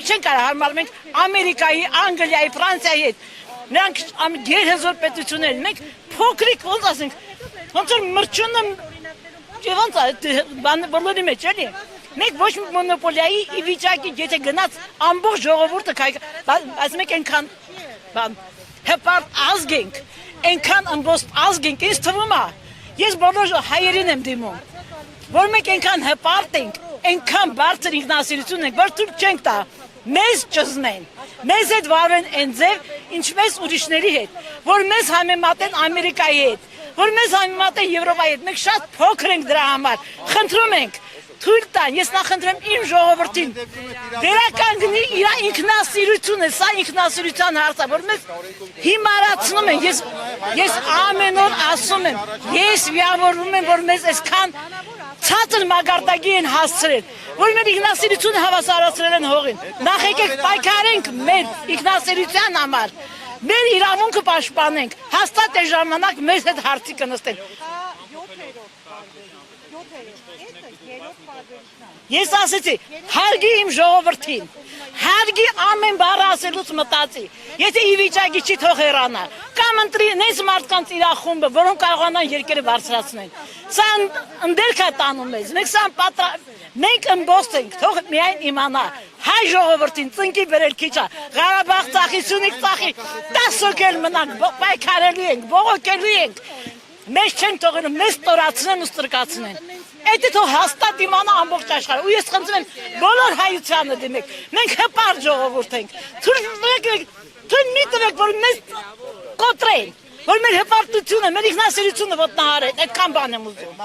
մենք չենք կարող հարմարվել մենք Ամերիկայի, Անգլիայի, Ֆրանսիայի հետ։ Նրանք գերհզոր պետություններ են, մենք փոքրիկ ոնց ասենք, ոնց որ մրջյունը ոնց է բոլորի մեջ էլի։ Մենք ոչ մի մոնոպոլիայի ի վիճակի եթե գնաց ամբողջ ժողովուրդը բայց մենք այնքան հպարտ ազգենք, այնքան ըմբոստ ազգենք, ինձ թվում է, ես բոլոր հայերին եմ դիմում, որ մենք այնքան հպարտ ենք, այնքան բարձր ինքնասիրություն ենք, որ թույլ չենք տա մեզ ճզմեն, մեզ հետ վարեն այն ձև, ինչպես ուրիշների հետ, որ մեզ համեմատեն Ամերիկայի հետ, որ մեզ համեմատեն Եվրոպայի հետ, մենք շատ փոքր ենք դրա համար, խնդրում ենք, թույլ տան, ես նախընտրեմ իմ ժողովրդին, վերականգնի իր ինքնասիրությունը, սա ինքնասիրության հարց է, որ մեզ հիմարացնում են, ես ամեն օր ասում եմ, ես վիավորվում եմ, որ մեզ այսքան ցածր մագարտակի են հասցրել, որ մեր ինքնասիրությունը հավասարացրել են հողին, նախ եկեք պայքարենք մեր ինքնասիրության համար, մեր իրավունքը պաշտպանենք, հաստատ է ժամանակ մեզ հետ հարցի կնստեն։ Ես ասեցի, հարգի իմ ժողովրդին, հարգի ամեն բառ ասելուց մտածի, եթե ի վիճակի չի թող հեռանա, կամ ընտրի նենց մարդկանց իրախումբը, որոնք կարողանան երկերը բարձրացնեն։ Սա ընդերք է տանում մեզ, մենք ըմբոստ ենք, թող միայն իմանա, հայ ժողովրդին ծնկի բերել քիչ է, Ղարաբաղ ծախի, Սյունիք ծախի, 10 հոգել մնանք, պայքարելու ենք, բողոքելու ենք, մեզ չեն թողնում, մեզ տորացնեն ու ստրկացնեն։ Այդ թող հաստատ իմանա ամբողջ աշխարհը։ Ու ես խնդրում եմ բոլոր հայությանը դիմեք։ Մենք հպարտ ժողովուրդ ենք։ Թույլ մի տվեք, որ մեզ կոտրեն, որ մեր հպարտությունը, մեր ինքնասիրությունը ոտնահարեն, այդքան բան եմ ուզում։